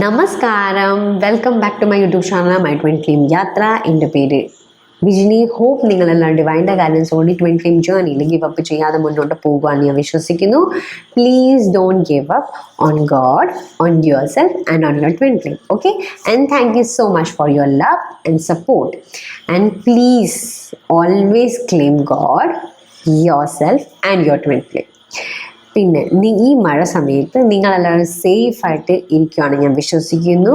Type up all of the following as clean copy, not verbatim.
നമസ്കാരം, welcome back to my YouTube channel my twin flame യാത്ര. എൻ്റെ പേര് വിജിനി. ഹോപ്പ് നിങ്ങളെല്ലാം ഡിവൈൻ്റെ ഗൈഡൻസോടെ ട്വിൻ ഫ്ലെയിം ജേർണിയിൽ ഗിവ് അപ്പ് ചെയ്യാതെ മുന്നോട്ട് പോകുവാൻ ഞാൻ വിശ്വസിക്കുന്നു. Please don't give up on God, on yourself and on your twin flame. Okay, and thank you so much for your love and support. And please always claim God, yourself and your twin flame. പിന്നെ ഈ മഴ സമയത്ത് നിങ്ങളെല്ലാവരും സേഫായിട്ട് ഇരിക്കുകയാണ് ഞാൻ വിശ്വസിക്കുന്നു.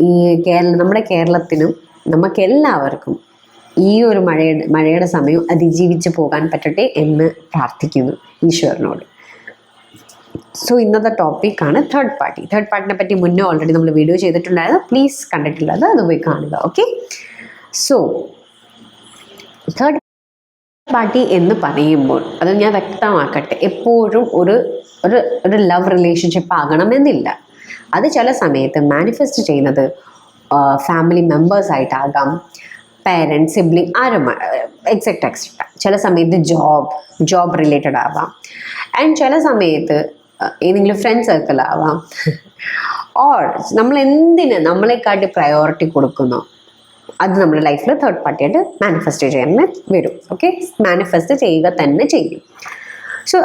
ഈ നമ്മുടെ കേരളത്തിനും നമുക്കെല്ലാവർക്കും ഈ ഒരു മഴയുടെ സമയം അതിജീവിച്ച് പോകാൻ പറ്റട്ടെ എന്ന് പ്രാർത്ഥിക്കുന്നു ഈശ്വരനോട്. സോ ഇന്നത്തെ ടോപ്പിക്കാണ് തേർഡ് പാർട്ടിനെ പറ്റി മുന്നേ ഓൾറെഡി നമ്മൾ വീഡിയോ ചെയ്തിട്ടുണ്ടായിരുന്നു. പ്ലീസ് കണ്ടിട്ടുള്ളത് അത് പോയി കാണുക. ഓക്കെ, സോ തേർഡ് പാർട്ടി എന്ന് പറയുമ്പോൾ അത് ഞാൻ വ്യക്തമാക്കട്ടെ, എപ്പോഴും ഒരു ലവ് റിലേഷൻഷിപ്പ് ആകണമെന്നില്ല. അത് ചില സമയത്ത് മാനിഫെസ്റ്റ് ചെയ്യുന്നത് ഫാമിലി മെമ്പേഴ്സായിട്ടാകാം, പേരൻസ്, സിബ്ലിംഗ്, ആരും, എക്സെട്ര. ചില സമയത്ത് ജോബ് റിലേറ്റഡ് ആവാം, ആൻഡ് ചില സമയത്ത് ഏതെങ്കിലും ഫ്രണ്ട് സർക്കിൾ ആവാം. ഓർ നമ്മൾ എന്തിന് നമ്മളെക്കാട്ടി പ്രയോറിറ്റി കൊടുക്കുന്നോ അത് നമ്മുടെ ലൈഫിൽ തേർഡ് പാർട്ടിയായിട്ട് മാനിഫെസ്റ്റ് ചെയ്യാൻ വരും. ഓക്കെ, മാനിഫെസ്റ്റ് ചെയ്യുക തന്നെ ചെയ്യും. സോ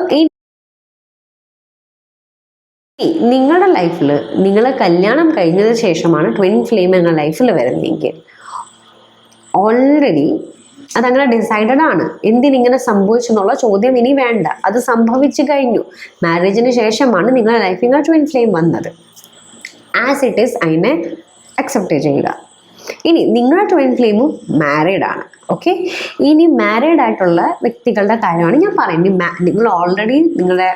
നിങ്ങളുടെ ലൈഫിൽ നിങ്ങൾ കല്യാണം കഴിഞ്ഞതിന് ശേഷമാണ് ട്വിൻ ഫ്ലെയിം എന്ന ലൈഫിൽ വരുന്നതെങ്കിൽ ഓൾറെഡി അതങ്ങനെ ഡിസൈഡഡ് ആണ്. എന്തിനിങ്ങനെ സംഭവിച്ചെന്നുള്ള ചോദ്യം ഇനി വേണ്ട, അത് സംഭവിച്ചു കഴിഞ്ഞു. മാരേജിന് ശേഷമാണ് നിങ്ങളുടെ ലൈഫിൽ ട്വിൻ ഫ്ലെയിം വന്നത്. ആസ് ഇറ്റ് ഈസ് അതിനെ അക്സെപ്റ്റ് ചെയ്യുക. ഇനി നിങ്ങളുടെ ട്വിൻ ഫ്ലെയിമും മാരീഡ് ആണ്. ഓക്കെ, ഇനി മാരീഡ് ആയിട്ടുള്ള വ്യക്തികളുടെ കാര്യമാണ് ഞാൻ പറയുന്നത്. നിങ്ങൾ ഓൾറെഡി നിങ്ങളുടെ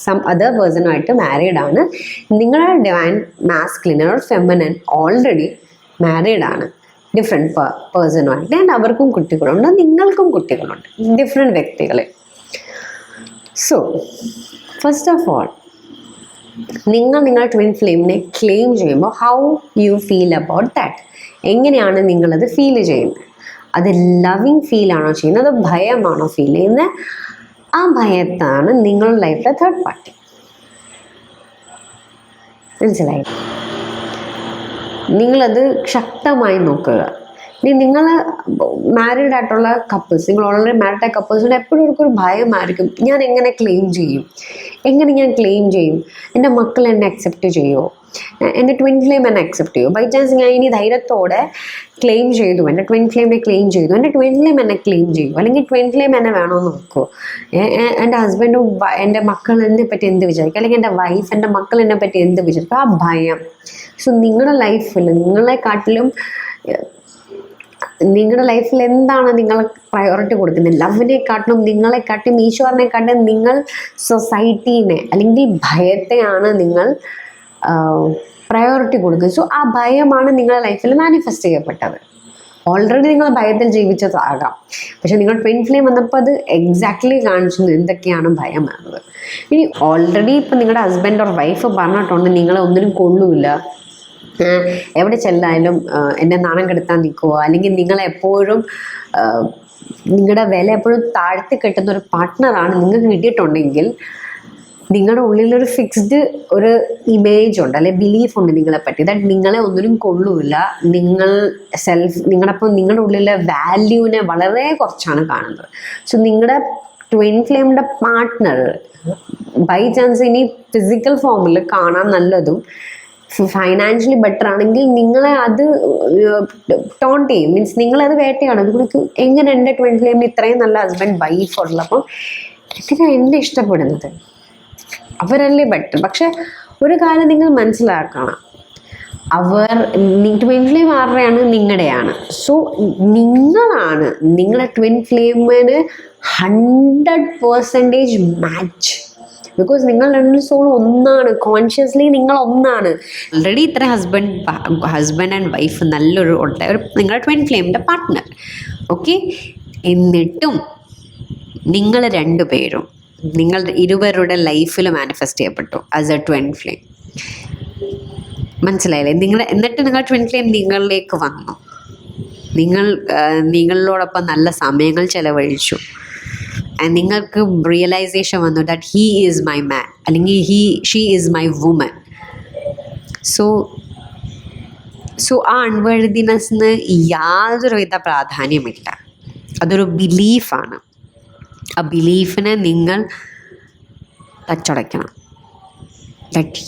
സം അതർ പേഴ്സണുമായിട്ട് മാരീഡ് ആണ്. നിങ്ങളുടെ divine masculine or feminine already married ആണ് ഡിഫറെൻറ്റ് പേഴ്സണുമായിട്ട്. ആൻഡ് അവർക്കും കുട്ടികളുണ്ട്, നിങ്ങൾക്കും കുട്ടികളുണ്ട്, ഡിഫറെൻറ്റ് വ്യക്തികൾ. സോ ഫസ്റ്റ് ഓഫ് ഓൾ നിങ്ങളുടെ ട്വിൻ ഫ്ലെയിമിനെ ക്ലെയിം ചെയ്യുമ്പോൾ how you feel about that, എങ്ങനെയാണ് നിങ്ങളത് ഫീൽ ചെയ്യുന്നത്? അത് ലവിങ് ഫീലാണോ ചെയ്യുന്നത്, അത് ഭയമാണോ ഫീൽ ചെയ്യുന്നത്? ആ ഭയത്താണ് നിങ്ങളുടെ ലൈഫിലെ തേർഡ് പാർട്ടി. മനസ്സിലായി? നിങ്ങളത് ശക്തമായി നോക്കുക. ഇനി നിങ്ങൾ മാരീഡ് ആയിട്ടുള്ള കപ്പിൾസ്, നിങ്ങൾ ഓൾറെഡി മാരീഡ് ആയ കപ്പിൾസിന് എപ്പോഴും ഒരു ഭയമായിരിക്കും. ഞാൻ എങ്ങനെ ക്ലെയിം ചെയ്യും, എൻ്റെ മക്കൾ എന്നെ അക്സെപ്റ്റ് ചെയ്യുമോ, എൻ്റെ ട്വിൻ ഫ്ലെയിം എന്നെ അക്സെപ്റ്റ് ചെയ്യുമോ? ബൈ ചാൻസ് ഞാൻ ഇനി ധൈര്യത്തോടെ ക്ലെയിം ചെയ്തു, എൻ്റെ ട്വിൻ ഫ്ലെയിമിനെ ക്ലെയിം ചെയ്തു, എൻ്റെ ട്വിൻ ഫ്ലെയിം എന്നെ ക്ലെയിം ചെയ്യും, അല്ലെങ്കിൽ ട്വിൻ ഫ്ലെയിം എന്നെ വേണമെന്ന് നോക്കുമോ? എൻ്റെ ഹസ്ബൻഡും എൻ്റെ മക്കൾ എന്നെ പറ്റി എന്ത് വിചാരിക്കും, അല്ലെങ്കിൽ എൻ്റെ വൈഫ്, എൻ്റെ മക്കൾ എന്നെ പറ്റി എന്ത് വിചാരിക്കും? ആ ഭയം. സോ നിങ്ങളുടെ ലൈഫിൽ നിങ്ങളുടെ ലൈഫിൽ എന്താണ് നിങ്ങൾ പ്രയോറിറ്റി കൊടുക്കുന്നത്? ലവിനെക്കാട്ടിലും, നിങ്ങളെക്കാട്ടിലും, ഈശ്വരനെക്കാട്ടിലും നിങ്ങൾ സൊസൈറ്റീനെ അല്ലെങ്കിൽ ഭയത്തെയാണ് നിങ്ങൾ പ്രയോറിറ്റി കൊടുക്കുന്നത്. സോ ആ ഭയമാണ് നിങ്ങളുടെ ലൈഫിൽ മാനിഫെസ്റ്റ് ചെയ്യപ്പെട്ടത്. ഓൾറെഡി നിങ്ങൾ ഭയത്തിൽ ജീവിച്ചതാകാം, പക്ഷെ നിങ്ങൾ ട്വിൻ ഫ്ലെയിം വന്നപ്പോൾ അത് എക്സാക്ട്ലി കാണിച്ചു എന്തൊക്കെയാണ് ഭയം എന്നത്. ഇനി ഓൾറെഡി ഇപ്പം നിങ്ങളുടെ ഹസ്ബൻഡ് ഓർ വൈഫ് പറഞ്ഞിട്ടുണ്ട് നിങ്ങളെ ഒന്നിനും കൊള്ളൂല, എവിടെ ചെല്ലാലും എന്നെ നാണം കെടുത്താൻ നിൽക്കുമോ, അല്ലെങ്കിൽ നിങ്ങളെപ്പോഴും നിങ്ങളുടെ വില എപ്പോഴും താഴ്ത്തി കെട്ടുന്ന ഒരു പാർട്ട്ണറാണ് നിങ്ങൾക്ക് കിട്ടിയിട്ടുണ്ടെങ്കിൽ നിങ്ങളുടെ ഉള്ളിലൊരു ഫിക്സ്ഡ് ഒരു ഇമേജ് ഉണ്ട്, അല്ലെങ്കിൽ ബിലീഫ് ഉണ്ട് നിങ്ങളെപ്പറ്റി, ദാറ്റ് നിങ്ങളെ ഒന്നിനും കൊള്ളൂല, നിങ്ങളുടെ ഉള്ളിലെ വാല്യൂവിനെ വളരെ കുറച്ചാണ് കാണുന്നത്. സോ നിങ്ങളുടെ ട്വിൻ ഫ്ലെയിമിൻ്റെ പാർട്ട്ണർ ബൈ ചാൻസ് ഇനി ഫിസിക്കൽ ഫോമിൽ കാണാൻ നല്ലതും ഫൈനാൻഷ്യലി ബെറ്റർ ആണെങ്കിൽ നിങ്ങളെ അത് ടോണ്ട് ചെയ്യും. മീൻസ് നിങ്ങളത് വേട്ടയാണ്. നിങ്ങൾക്ക് എങ്ങനെ എൻ്റെ ട്വിൻ ഫ്ലെയിമിൽ ഇത്രയും നല്ല ഹസ്ബൻഡ് വൈഫ് ഉള്ളപ്പം എന്തിനാണ് എന്നെ ഇഷ്ടപ്പെടുന്നത്? അവരല്ലേ ബെറ്റർ. പക്ഷെ ഒരു കാര്യം നിങ്ങൾ മനസ്സിലാക്കണം, ട്വിൻ ഫ്ലെയിം ആരുടെയാണ്? നിങ്ങളുടെയാണ്. സോ നിങ്ങളാണ് നിങ്ങളുടെ ട്വിൻ ഫ്ലെയിമിന് 100% മാച്ച്. ബിക്കോസ് നിങ്ങൾ രണ്ട് സോൾ ഒന്നാണ്, കോൺഷ്യസ്ലി നിങ്ങൾ ഒന്നാണ്. ഓൾറെഡി ഇത്ര ഹസ്ബൻഡ് ആൻഡ് വൈഫ് നല്ലൊരു നിങ്ങളുടെ ട്വിൻ ഫ്ലെയിമിൻ്റെ പാർട്ട്ണർ. ഓക്കെ, എന്നിട്ടും നിങ്ങൾ രണ്ടുപേരും നിങ്ങളുടെ ഇരുവരുടെ ലൈഫിൽ മാനിഫെസ്റ്റ് ചെയ്യപ്പെട്ടു ആസ് എ ട്വിൻ ഫ്ലെയിം. മനസ്സിലായില്ലേ? എന്നിട്ട് നിങ്ങൾ ട്വിൻ ഫ്ലെയിം നിങ്ങളിലേക്ക് വന്നു, നിങ്ങളോടൊപ്പം നല്ല സമയങ്ങൾ ചെലവഴിച്ചു, നിങ്ങൾക്ക് റിയലൈസേഷൻ വന്നു that he is my man അല്ലെങ്കിൽ she is my woman. So ആ അൺവേഴ്തിനെസ്സിന് യാതൊരുവിധ പ്രാധാന്യമില്ല. അതൊരു ബിലീഫാണ്. ആ ബിലീഫിനെ നിങ്ങൾ തച്ചടയ്ക്കണം. That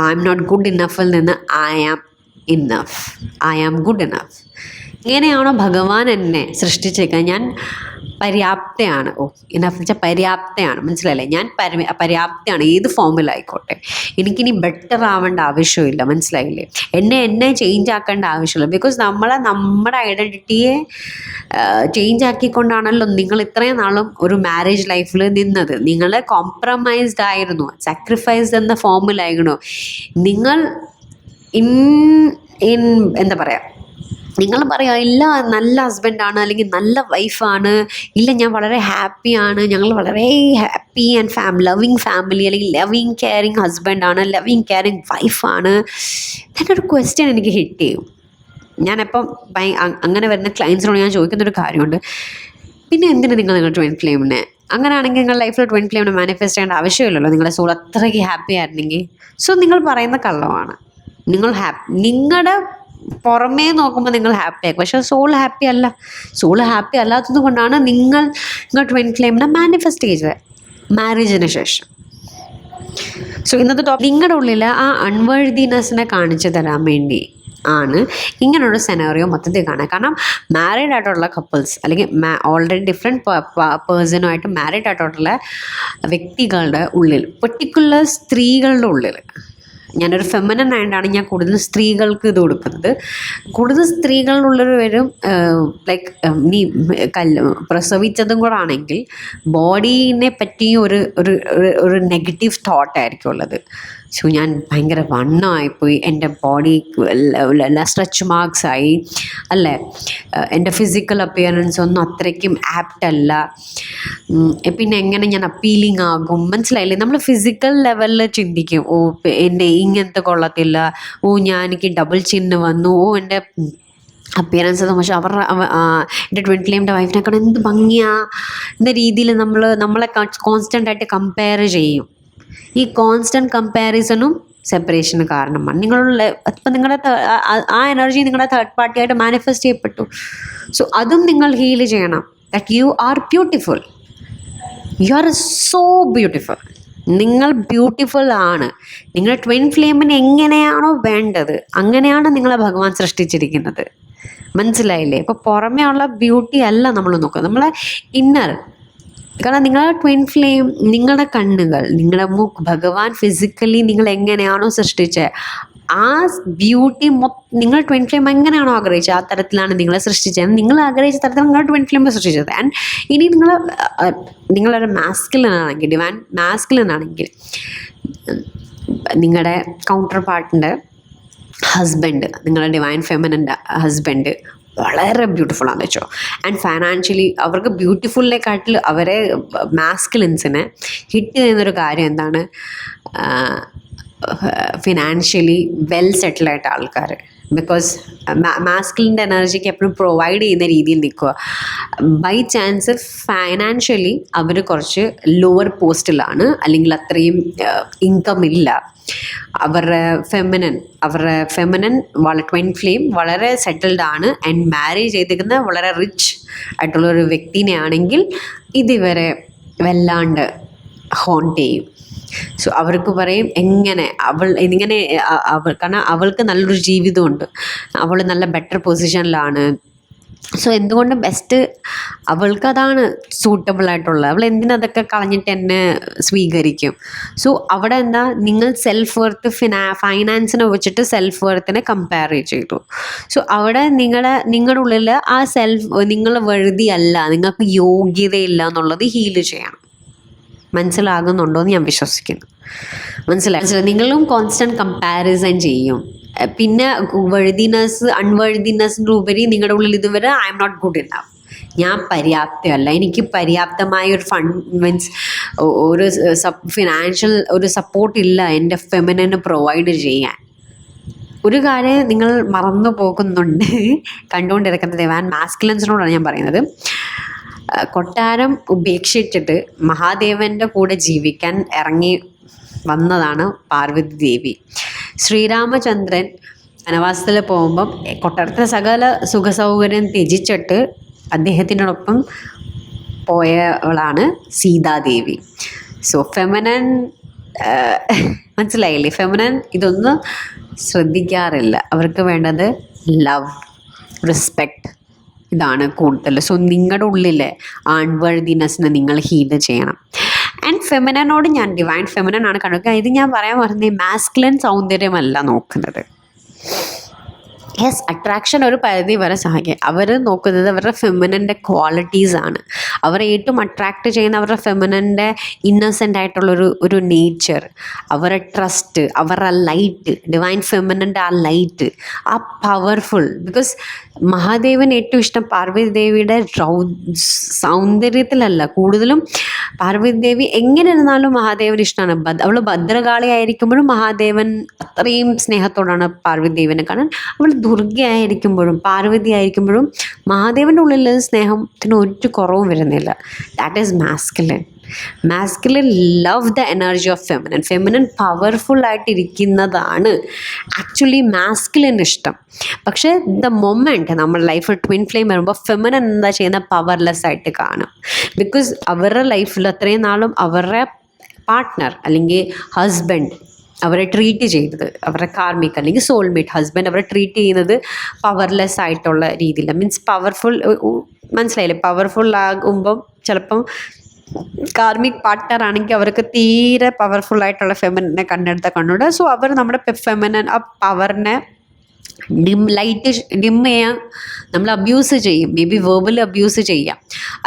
I am not good ഇനഫിൽ നിന്ന് I am enough, I am good enough. ഇങ്ങനെയാണോ ഭഗവാൻ എന്നെ സൃഷ്ടിച്ചേക്കാൻ? ഞാൻ പര്യാപ്തയാണ്. ഇനഫ് വെച്ചാൽ പര്യാപ്തയാണ്, മനസ്സിലല്ലേ? ഞാൻ പര്യാപ്തയാണ്, ഏത് ഫോമിലായിക്കോട്ടെ. എനിക്കിനി ബെറ്റർ ആവേണ്ട ആവശ്യമില്ല, മനസ്സിലായില്ലേ? എന്നെ ചേഞ്ച് ആക്കേണ്ട ആവശ്യമില്ല. ബിക്കോസ് നമ്മുടെ ഐഡൻറ്റിറ്റിയെ ചേഞ്ച് ആക്കിക്കൊണ്ടാണല്ലോ നിങ്ങൾ ഇത്രയും നാളും ഒരു മാരേജ് ലൈഫിൽ നിന്നത്. നിങ്ങൾ കോംപ്രമൈസ്ഡ് ആയിരുന്നു, സാക്രിഫൈസ്ഡ് എന്ന ഫോമിലായിരുന്നു. നിങ്ങൾ എന്താ പറയുക, നിങ്ങൾ പറയാം ഇല്ല നല്ല ഹസ്ബൻഡാണ് അല്ലെങ്കിൽ നല്ല വൈഫാണ്, ഇല്ല ഞാൻ വളരെ ഹാപ്പിയാണ്, ഞങ്ങൾ വളരെ ഹാപ്പി ആൻഡ് ലവിങ് ഫാമിലി, അല്ലെങ്കിൽ ലവിങ് കെയറിങ് ഹസ്ബൻഡാണ്, ലവിങ് കെയറിങ് വൈഫാണ്. ഒരു ക്വസ്റ്റ്യൻ എനിക്ക് ഹിറ്റ് ചെയ്യും. ഞാനപ്പം അങ്ങനെ വരുന്ന ക്ലയൻസിനോട് ഞാൻ ചോദിക്കുന്നൊരു കാര്യമുണ്ട്, പിന്നെ എന്തിനാ നിങ്ങൾ ട്വിൻ ഫ്ലെയിമിനെ, അങ്ങനെയാണെങ്കിൽ നിങ്ങൾ ലൈഫിൽ ട്വിൻ ഫ്ലെയിമിനെ മാനിഫെസ്റ്റ് ചെയ്യേണ്ട ആവശ്യമില്ലല്ലോ, നിങ്ങളുടെ സോൾ അത്രയ്ക്ക് ഹാപ്പി ആയിരുന്നെങ്കിൽ. സോ നിങ്ങൾ പറയുന്ന കള്ളമാണ്. നിങ്ങളുടെ പുറമേ നോക്കുമ്പോൾ നിങ്ങൾ ഹാപ്പി ആക്കും, പക്ഷേ സോൾ ഹാപ്പി അല്ല. സോൾ ഹാപ്പി അല്ലാത്തത് കൊണ്ടാണ് നിങ്ങൾ ട്വിൻ ഫ്ലെയിമിനെ മാനിഫെസ്റ്റ് ചെയ്തത് മാരേജിന് ശേഷം. സോ ഇന്നത്തെ ടോപ്പിക് നിങ്ങളുടെ ഉള്ളിൽ ആ അൺവേഴ്തിനെസ്സിനെ കാണിച്ചു തരാൻ വേണ്ടി ആണ് ഇങ്ങനെയുള്ള സെനാറിയോ മൊത്തത്തിൽ കാണാം. കാരണം മാരീഡ് ആയിട്ടുള്ള കപ്പിൾസ് അല്ലെങ്കിൽ ഓൾറെഡി ഡിഫറെൻറ്റ് പേഴ്സണുമായിട്ട് മാരീഡ് ആയിട്ടുള്ള വ്യക്തികളുടെ ഉള്ളിൽ, പെർട്ടിക്കുലർ സ്ത്രീകളുടെ ഉള്ളിൽ, ഞാനൊരു ഫെമിനൻ ആയിട്ടാണ് ഞാൻ കൂടുതൽ സ്ത്രീകൾക്ക് ഇത് കൊടുക്കുന്നത്. കൂടുതൽ സ്ത്രീകളുള്ളവർ വരും ലൈക്ക് നീ പ്രസവിച്ചതും കൂടെ ആണെങ്കിൽ ബോഡീനെ പറ്റി ഒരു നെഗറ്റീവ് തോട്ടായിരിക്കും ഉള്ളത്. സോ ഞാൻ ഭയങ്കര വണ്ണമായിപ്പോയി, എൻ്റെ ബോഡി സ്ട്രെച്ച് മാർക്സ് ആയി അല്ലേ, എൻ്റെ ഫിസിക്കൽ അപ്പിയറൻസ് ഒന്നും അത്രയ്ക്കും ആപ്റ്റല്ല, പിന്നെ എങ്ങനെ ഞാൻ അപ്പീലിംഗ് ആകും, മനസ്സിലായില്ലേ? നമ്മൾ ഫിസിക്കൽ ലെവലിൽ ചിന്തിക്കും, എൻ്റെ ഇങ്ങനത്തെ കൊള്ളത്തില്ല, എനിക്ക് ഡബിൾ ചിന്ന് വന്നു, എൻ്റെ അപ്പിയറൻസ് അത്. പക്ഷെ എൻ്റെ ട്വിൻ ഫ്ലെയിമിൻ്റെ വൈഫിനെക്കാളും എന്ത് ഭംഗിയാ എന്ന രീതിയിൽ നമ്മളെ കോൺസ്റ്റൻ്റായിട്ട് കമ്പയർ ചെയ്യും. ഈ കോൺസ്റ്റൻറ്റ് കമ്പാരിസണും സെപ്പറേഷന് കാരണമാണ്. ഇപ്പം നിങ്ങളുടെ ആ എനർജി നിങ്ങളുടെ തേർഡ് പാർട്ടിയായിട്ട് മാനിഫെസ്റ്റ് ചെയ്യപ്പെട്ടു. സോ അതും നിങ്ങൾ ഹീൽ ചെയ്യണം. That you are beautiful, you are so beautiful. നിങ്ങൾ ബ്യൂട്ടിഫുൾ ആണ്. നിങ്ങൾ ട്വിൻ ഫ്ലെയിമിന് എങ്ങനെയാണോ വേണ്ടത് അങ്ങനെയാണ് നിങ്ങളെ ഭഗവാൻ സൃഷ്ടിച്ചിരിക്കുന്നത്, മനസ്സിലായില്ലേ? ഇപ്പോൾ പുറമേ ഉള്ള ബ്യൂട്ടി അല്ല നമ്മൾ നോക്കുക, നമ്മളെ ഇന്നർ. കാരണം നിങ്ങളുടെ ട്വിൻ ഫ്ലെയിം, നിങ്ങളുടെ കണ്ണുകൾ, നിങ്ങളുടെ ഭഗവാൻ ഫിസിക്കലി നിങ്ങൾ എങ്ങനെയാണോ സൃഷ്ടിച്ചത് ആ ബ്യൂട്ടി നിങ്ങൾ ട്വിൻ ഫ്ലെയിം എങ്ങനെയാണോ ആഗ്രഹിച്ചത് ആ തരത്തിലാണ് നിങ്ങളെ സൃഷ്ടിച്ചത്. നിങ്ങൾ ആഗ്രഹിച്ച തരത്തിലാണ് നിങ്ങളുടെ ട്വിൻ ഫ്ലെയിം സൃഷ്ടിച്ചത്. ആൻഡ് ഇനി നിങ്ങളൊരു മാസ്കുലിൻ ആണെങ്കിൽ, ഡിവൈൻ മാസ്കുലിൻ ആണെങ്കിൽ, നിങ്ങളുടെ കൗണ്ടർ പാർട്ടിൻ്റെ ഹസ്ബൻഡ്, നിങ്ങളുടെ ഡിവൈൻ ഫെമിനിൻ്റെ ഹസ്ബൻഡ് വളരെ ബ്യൂട്ടിഫുൾ ആണെന്ന് വെച്ചോ. ആൻഡ് ഫൈനാൻഷ്യലി അവർക്ക് ബ്യൂട്ടിഫുള്ളിനെക്കാട്ടിൽ അവരെ മാസ്കുലിൻസിനെ ഹിറ്റ് ചെയ്യുന്നൊരു കാര്യം എന്താണ്? ഫിനാൻഷ്യലി വെൽ സെറ്റിലായിട്ട് ആൾക്കാർ. ബിക്കോസ് മാസ്കുലിൻ്റെ എനർജിക്ക് എപ്പോഴും പ്രൊവൈഡ് ചെയ്യുന്ന രീതിയിൽ നിൽക്കുക. ബൈ ചാൻസ് ഫൈനാൻഷ്യലി അവർ കുറച്ച് ലോവർ പോസ്റ്റിലാണ്, അല്ലെങ്കിൽ അത്രയും ഇൻകം ഇല്ല. അവരുടെ ഫെമിനൻ ട്വിൻ ഫ്ലെയിം വളരെ സെറ്റിൽഡ് ആണ് ആൻഡ് മാരേജ് ചെയ്തിരിക്കുന്ന വളരെ റിച്ച് ആയിട്ടുള്ളൊരു വ്യക്തിനെ ആണെങ്കിൽ ഇതിവരെ വല്ലാണ്ട് ഹോണ്ട് ചെയ്യും. സോ അവർക്ക് പറയും കാരണം അവൾക്ക് നല്ലൊരു ജീവിതമുണ്ട്, അവൾ നല്ല ബെറ്റർ പൊസിഷനിലാണ്. സോ എന്തുകൊണ്ട് ബെസ്റ്റ് അവൾക്കതാണ് സൂട്ടബിൾ ആയിട്ടുള്ളത്, അവൾ എന്തിനതൊക്കെ കളഞ്ഞിട്ട് എന്നെ സ്വീകരിക്കും. സോ അവിടെ എന്താ, നിങ്ങൾ സെൽഫ് വർത്ത് ഫൈനാൻസിനെ വെച്ചിട്ട് സെൽഫ് വർത്തിനെ കമ്പയർ ചെയ്തു. സോ അവിടെ നിങ്ങളുടെ ഉള്ളിൽ ആ നിങ്ങൾ വെറുതെയല്ല, നിങ്ങൾക്ക് യോഗ്യതയില്ല എന്നുള്ളത് ഹീൽ ചെയ്യണം. മനസ്സിലാകുന്നുണ്ടോ എന്ന് ഞാൻ വിശ്വസിക്കുന്നു. മനസ്സിലായി? നിങ്ങളും കോൺസ്റ്റൻറ്റ് കമ്പാരിസൺ ചെയ്യും. പിന്നെ അൺവേഴ്തിനെസ്സിൻ്റെ ഉപരി നിങ്ങളുടെ ഉള്ളിൽ ഇതുവരെ I'm not good enough, ഞാൻ പര്യാപ്തമല്ല, എനിക്ക് പര്യാപ്തമായ ഒരു മീൻസ് ഒരു ഫിനാൻഷ്യൽ ഒരു സപ്പോർട്ടില്ല എൻ്റെ ഫെമിനിന് പ്രൊവൈഡ് ചെയ്യാൻ. ഒരു കാര്യം നിങ്ങൾ മറന്നു പോകുന്നുണ്ട്, കണ്ടുകൊണ്ടിരിക്കുന്നത് ഡിവൈൻ മാസ്കുലിൻസിനോടാണ് ഞാൻ പറയുന്നത്. കൊട്ടാരം ഉപേക്ഷിച്ചിട്ട് മഹാദേവൻ്റെ കൂടെ ജീവിക്കാൻ ഇറങ്ങി വന്നതാണ് പാർവതി ദേവി. ശ്രീരാമചന്ദ്രൻ വനവാസത്തിൽ പോകുമ്പം കൊട്ടാരത്തിലെ സകല സുഖസൗകര്യം ത്യജിച്ചിട്ട് അദ്ദേഹത്തിനോടൊപ്പം പോയവളാണ് സീതാദേവി. സോ ഫെമിനൻ, മനസ്സിലായില്ലേ? ഫെമിനൻ ഇതൊന്നും ശ്രദ്ധിക്കാറില്ല. അവർക്ക് വേണ്ടത് ലവ്, റെസ്പെക്റ്റ്, ഇതാണ് കൂടുതൽ. സോ നിങ്ങളുടെ ഉള്ളിലെ ആൺവർദിനെസ്സിനെ നിങ്ങൾ ഹീൽ ചെയ്യണം. ആൻഡ് ഫെമിനനോട് ഞാൻ ഡിവൈൻ ഫെമിനൻ ആണ് കണ്ടത്. ഇത് ഞാൻ പറയാൻ പറഞ്ഞത് മാസ്കുലിൻ സൗന്ദര്യമല്ല നോക്കുന്നത്. യെസ്, അട്രാക്ഷൻ ഒരു പരിധി വരെ സഹായിക്കും. അവർ നോക്കുന്നത് അവരുടെ ഫെമിനൻ്റെ ക്വാളിറ്റീസാണ്. അവരെ ഏറ്റവും അട്രാക്റ്റ് ചെയ്യുന്ന അവരുടെ ഫെമിനൻ്റെ ഇന്നസെൻ്റ് ആയിട്ടുള്ളൊരു നേച്ചർ, അവരുടെ ട്രസ്റ്റ്, അവരുടെ ലൈറ്റ്, ഡിവൈൻ ഫെമിനൻ്റെ ആ ലൈറ്റ്, ആ പവർഫുൾ. ബിക്കോസ് മഹാദേവന് ഏറ്റവും ഇഷ്ടം പാർവതി ദേവിയുടെ സൗന്ദര്യത്തിലല്ല, കൂടുതലും പാർവതി ദേവി എങ്ങനെ ഇരുന്നാലും മഹാദേവന് ഇഷ്ടമാണ്. അവൾ ഭദ്രകാളി ആയിരിക്കുമ്പോഴും മഹാദേവൻ അത്രയും സ്നേഹത്തോടാണ് പാർവതി ദേവിനെ കാണാൻ. അവൾ ദുർഗയായിരിക്കുമ്പോഴും പാർവതി ആയിരിക്കുമ്പോഴും മഹാദേവൻ്റെ ഉള്ളിൽ സ്നേഹത്തിന് ഒരു കുറവും വരുന്നില്ല. That is masculine. Masculine love the energy of feminine. Feminine powerful ആയിട്ടിരിക്കുന്നതാണ് ആക്ച്വലി മാസ്കുലിൻ ഇഷ്ടം. പക്ഷേ ദ മൊമെൻറ്റ് നമ്മുടെ ലൈഫിൽ ട്വിൻ ഫ്ലെയിം വരുമ്പോൾ ഫെമിനൻ എന്താ ചെയ്യുന്ന, പവർലെസ് ആയിട്ട് കാണും. ബിക്കോസ് അവരുടെ ലൈഫിൽ അത്രയും നാളും അവരുടെ പാർട്ട്ണർ അല്ലെങ്കിൽ ഹസ്ബൻഡ് അവരെ ട്രീറ്റ് ചെയ്തത്, അവരുടെ കാർമിക് അല്ലെങ്കിൽ സോൾമേറ്റ് ഹസ്ബൻഡ് അവരെ ട്രീറ്റ് ചെയ്യുന്നത് പവർലെസ് ആയിട്ടുള്ള രീതിയിൽ, മീൻസ് പവർഫുൾ, മനസ്സിലായില്ലേ? പവർഫുൾ ആകുമ്പം ചിലപ്പം കാർമിക് പാർട്ട്ണർ ആണെങ്കിൽ അവർക്ക് തീരെ പവർഫുൾ ആയിട്ടുള്ള ഫെമിനെ കണ്ടുകൂടെ. സോ അവർ നമ്മുടെ ഫെമിനൻ ആ പവറിനെ ലൈറ്റ് ഡിം ചെയ്യാൻ നമ്മൾ അബ്യൂസ് ചെയ്യും. മേ ബി വെർബലി അബ്യൂസ് ചെയ്യാം,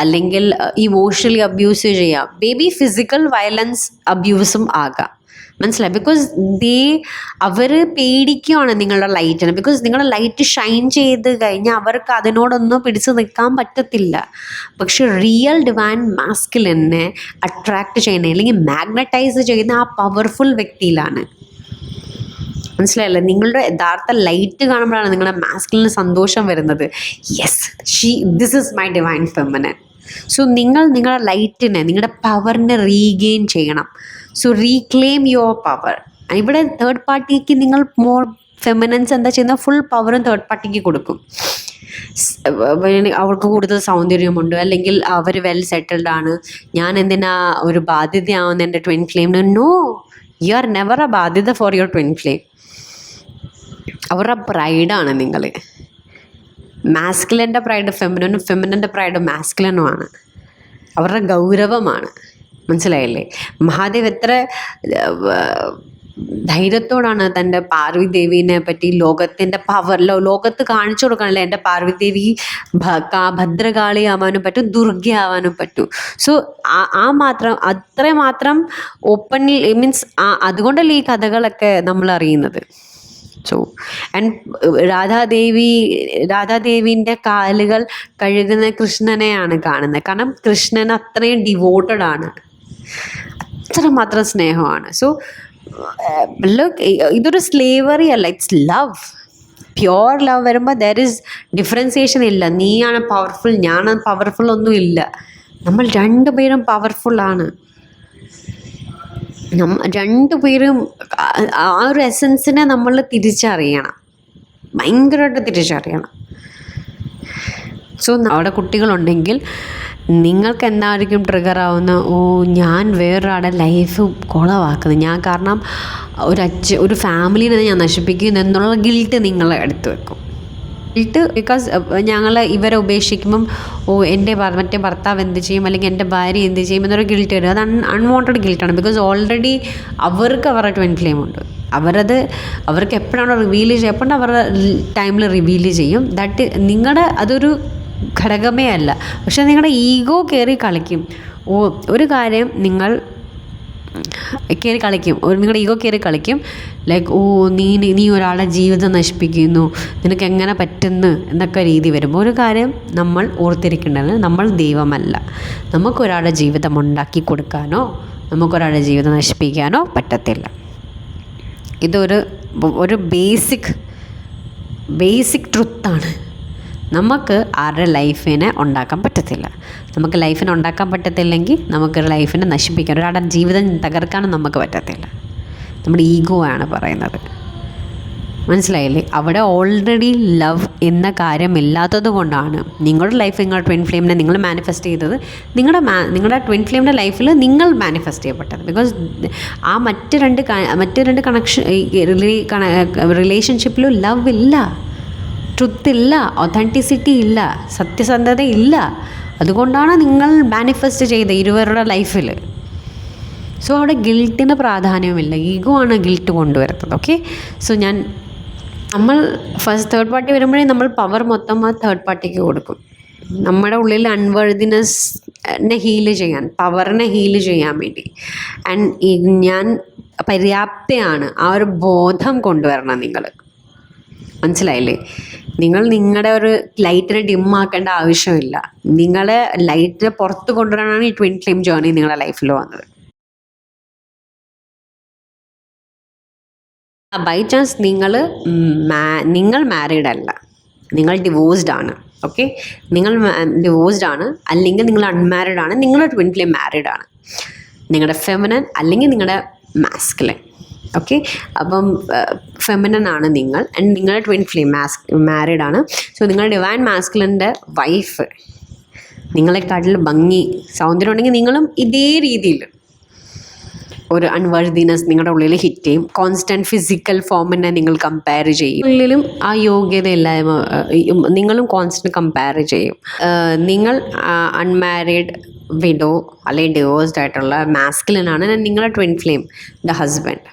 അല്ലെങ്കിൽ ഇമോഷണലി അബ്യൂസ് ചെയ്യാം, മേ ബി ഫിസിക്കൽ വയലൻസ് അബ്യൂസും ആകാം. മനസ്സിലായി? ബിക്കോസ് അവർ പേടിക്കുകയാണ് നിങ്ങളുടെ ലൈറ്റിന്. ബിക്കോസ് നിങ്ങളുടെ ലൈറ്റ് ഷൈൻ ചെയ്ത് കഴിഞ്ഞാൽ അവർക്ക് അതിനോടൊന്നും പിടിച്ച് നിൽക്കാൻ പറ്റത്തില്ല. പക്ഷെ റിയൽ ഡിവൈൻ മാസ്കുലിനെ അട്രാക്റ്റ് ചെയ്യുന്ന അല്ലെങ്കിൽ മാഗ്നറ്റൈസ് ചെയ്യുന്ന ആ പവർഫുൾ വ്യക്തിയിലാണ്. മനസ്സിലായല്ലേ? നിങ്ങളുടെ യഥാർത്ഥ ലൈറ്റ് കാണുമ്പോഴാണ് നിങ്ങളുടെ മാസ്കുലിന് സന്തോഷം വരുന്നത്. Yes, this is my divine feminine. So നിങ്ങളുടെ ലൈറ്റിനെ, നിങ്ങളുടെ പവറിനെ റീഗെയിൻ ചെയ്യണം. So reclaim your power. ഇവിടെ തേർഡ് പാർട്ടിക്ക് നിങ്ങൾ മോർ ഫെമിനൻസ് എന്താ ചെയ്യുന്നത്, ഫുൾ പവറും തേർഡ് പാർട്ടിക്ക് കൊടുക്കും. അവർക്ക് കൂടുതൽ സൗന്ദര്യമുണ്ട്, അല്ലെങ്കിൽ അവർ വെൽ സെറ്റിൽഡ് ആണ്, ഞാൻ എന്തിനാ ഒരു ബാധ്യതയാവുന്ന എൻ്റെ ട്വിൻ ഫ്ലെയിമിന്? No, you are never a ബാധ്യത ഫോർ യുവർ ട്വിൻ ഫ്ലെയിം. അവരുടെ പ്രൈഡാണ് നിങ്ങൾ. മാസ്കുലിൻ്റെ പ്രൈഡ് ഫെമിനനും, ഫെമിനൻ്റെ പ്രൈഡ് മാസ്കുലിനുമാണ്. അവരുടെ ഗൗരവമാണ്. മനസ്സിലായില്ലേ? മഹാദേവ് എത്ര ധൈര്യത്തോടാണ് തൻ്റെ പാർവതി ദേവീനെ പറ്റി ലോകത്തിൻ്റെ ലോകത്ത് കാണിച്ചു കൊടുക്കണല്ലേ, എൻ്റെ പാർവതി ദേവി ഭദ്രകാളി ആവാനും പറ്റും, ദുർഗയാവാനും പറ്റും. സോ അത്രമാത്രം ഓപ്പൺലി, മീൻസ് അതുകൊണ്ടല്ലേ ഈ കഥകളൊക്കെ നമ്മൾ അറിയുന്നത്. സോ ആൻഡ് രാധാദേവിൻ്റെ കാലുകൾ കഴുകുന്ന കൃഷ്ണനെയാണ് കാണുന്നത്. കാരണം കൃഷ്ണൻ അത്രയും ഡിവോട്ടഡ് ആണ്, അത്രമാത്രം സ്നേഹമാണ്. സോ ഇതൊരു സ്ലേവറി അല്ല, ഇറ്റ്സ് ലവ്. പ്യോർ ലവ് വരുമ്പോൾ ദർ ഈസ് ഡിഫറൻസിയേഷൻ ഇല്ല. നീയാണ് പവർഫുൾ, ഞാനാണ് പവർഫുൾ, ഒന്നും ഇല്ല. നമ്മൾ രണ്ടുപേരും പവർഫുള്ളാണ്. രണ്ടുപേരും ആ ഒരു എസൻസിനെ നമ്മൾ തിരിച്ചറിയണം, ഭയങ്കരമായിട്ട് തിരിച്ചറിയണം. സോ അവിടെ കുട്ടികളുണ്ടെങ്കിൽ നിങ്ങൾക്ക് എന്തായിരിക്കും ട്രിഗർ ആവുന്ന, ഞാൻ വേറൊരാളുടെ ലൈഫ് കുളവാക്കുന്നത്, ഞാൻ കാരണം ഒരു ഫാമിലിനെ ഞാൻ നശിപ്പിക്കുന്നു എന്നുള്ള ഗിൽട്ട് നിങ്ങൾ എടുത്തു വെക്കും. ഗിൽട്ട് ബിക്കോസ് ഞങ്ങൾ ഇവരെ ഉപേക്ഷിക്കുമ്പം എൻ്റെ മറ്റേ ഭർത്താവ് എന്ത് ചെയ്യും, അല്ലെങ്കിൽ എൻ്റെ ഭാര്യ എന്ത് ചെയ്യും എന്നൊരു ഗിൽട്ട് വരും. അത് അൺവാണ്ടഡ് ഗിൽട്ടാണ്. ബിക്കോസ് ഓൾറെഡി അവർക്ക് അവരുടെ ട്വിൻ ഫ്ലെയിം ഉണ്ട്. അവർക്ക് എപ്പോഴാണോ റിവീൽ ചെയ്യപ്പോൾ അവരുടെ ടൈമിൽ റിവീൽ ചെയ്യും. ദാറ്റ് നിങ്ങളുടെ അതൊരു ഘടകമേ അല്ല. പക്ഷെ നിങ്ങളുടെ ഈഗോ കയറി കളിക്കും. ഒരു കാര്യം നിങ്ങൾ കയറി കളിക്കും, നിങ്ങളുടെ ഈഗോ കയറി കളിക്കും. ലൈക്ക് നീ ഒരാളുടെ ജീവിതം നശിപ്പിക്കുന്നു, നിനക്ക് എങ്ങനെ പറ്റുന്നു എന്നൊക്കെ രീതി വരുമ്പോൾ ഒരു കാര്യം നമ്മൾ ഓർത്തിരിക്കേണ്ടത്, നമ്മൾ ദൈവമല്ല. നമുക്കൊരാളുടെ ജീവിതം ഉണ്ടാക്കി കൊടുക്കാനോ നമുക്കൊരാളുടെ ജീവിതം നശിപ്പിക്കാനോ പറ്റത്തില്ല. ഇതൊരു ബേസിക് ട്രുത്താണ്. നമുക്ക് ആരുടെ ലൈഫിനെ ഉണ്ടാക്കാൻ പറ്റത്തില്ല. നമുക്ക് ലൈഫിനെ ഉണ്ടാക്കാൻ പറ്റത്തില്ലെങ്കിൽ നമുക്ക് ലൈഫിനെ നശിപ്പിക്കാൻ, ഒരാളുടെ ജീവിതം തകർക്കാനും നമുക്ക് പറ്റത്തില്ല. നമ്മുടെ ഈഗോ ആണ് പറയുന്നത്. മനസ്സിലായില്ലേ? അവിടെ ഓൾറെഡി ലവ് എന്ന കാര്യം ഇല്ലാത്തത് കൊണ്ടാണ് നിങ്ങളുടെ ലൈഫ്, നിങ്ങളുടെ ട്വിൻ ഫ്ലെയിമിനെ നിങ്ങൾ മാനിഫെസ്റ്റ് ചെയ്തത്, നിങ്ങളുടെ ട്വിൻ ഫ്ലെയിമിൻ്റെ ലൈഫിൽ നിങ്ങൾ മാനിഫെസ്റ്റ് ചെയ്യപ്പെട്ടത്. ബിക്കോസ് ആ മറ്റ് രണ്ട് കണക്ഷൻ റിലേഷൻഷിപ്പിലും ലവ് ഇല്ല, ട്രുത്ത് ഇല്ല, ഒതൻറ്റിസിറ്റി ഇല്ല, സത്യസന്ധത ഇല്ല. അതുകൊണ്ടാണ് നിങ്ങൾ മാനിഫെസ്റ്റ് ചെയ്ത ഇരുവരുടെ ലൈഫിൽ. സോ അവിടെ ഗിൽറ്റിന് പ്രാധാന്യമില്ല, ഈഗോ ആണ് ഗിൽറ്റ് കൊണ്ടുവരുന്നത്. ഓക്കെ, സോ നമ്മൾ തേർഡ് പാർട്ടി വരുമ്പോഴേ നമ്മൾ പവർ മൊത്തം ആ തേർഡ് പാർട്ടിക്ക് കൊടുക്കും. നമ്മുടെ ഉള്ളിൽ അൺവർദിനെസ്സിനെ ഹീല് ചെയ്യാൻ, പവറിനെ ഹീല് ചെയ്യാൻ വേണ്ടി. ആൻഡ് ഞാൻ പര്യാപ്തയാണ്, ആ ഒരു ബോധം കൊണ്ടുവരണം നിങ്ങൾ. മനസ്സിലായില്ലേ? നിങ്ങൾ നിങ്ങളുടെ ഒരു ലൈറ്റിനെ ഡിമ്മാക്കേണ്ട ആവശ്യമില്ല. നിങ്ങളെ ലൈറ്റിനെ പുറത്ത് കൊണ്ടുവരാനാണ് ഈ ട്വിൻ ഫ്ലെയിം ജേർണി നിങ്ങളുടെ ലൈഫിൽ വന്നത്. ബൈ ചാൻസ് നിങ്ങൾ മാരീഡ് അല്ല, നിങ്ങൾ ഡിവോഴ്സ്ഡ് ആണ്. ഓക്കെ, നിങ്ങൾ ഡിവോഴ്സ്ഡ് ആണ്, അല്ലെങ്കിൽ നിങ്ങൾ അൺമാരീഡ് ആണ്, നിങ്ങളുടെ ട്വിൻ ഫ്ലെയിം മാരീഡ് ആണ്. നിങ്ങളുടെ ഫെമിനൻ അല്ലെങ്കിൽ നിങ്ങളുടെ മാസ്കുലിൻ. ഓക്കെ, അപ്പം ഫെമിനൻ ആണ് നിങ്ങൾ, ആൻഡ് നിങ്ങളുടെ ട്വിൻ ഫ്ലെയിം മാരീഡ് ആണ്. സോ നിങ്ങളുടെ ഡിവൈൻ മാസ്കുലിൻ്റെ വൈഫ് നിങ്ങളെക്കാട്ടിൽ ഭംഗി, സൗന്ദര്യം ഉണ്ടെങ്കിൽ നിങ്ങളും ഇതേ രീതിയിൽ ഒരു അൺവർദിനെസ് നിങ്ങളുടെ ഉള്ളിൽ ഹിറ്റ് ചെയ്യും. കോൺസ്റ്റൻറ്റ് ഫിസിക്കൽ ഫോമിനെ നിങ്ങൾ കമ്പയർ ചെയ്യും. ഉള്ളിലും ആ യോഗ്യതയില്ലായ്മ നിങ്ങളും കോൺസ്റ്റൻറ്റ് കമ്പയർ ചെയ്യും. നിങ്ങൾ അൺമാരീഡ് വിഡോ അല്ലെങ്കിൽ ഡിവോഴ്സ്ഡ് ആയിട്ടുള്ള മാസ്കുലിനാണ്, നിങ്ങളുടെ twin flame the husband,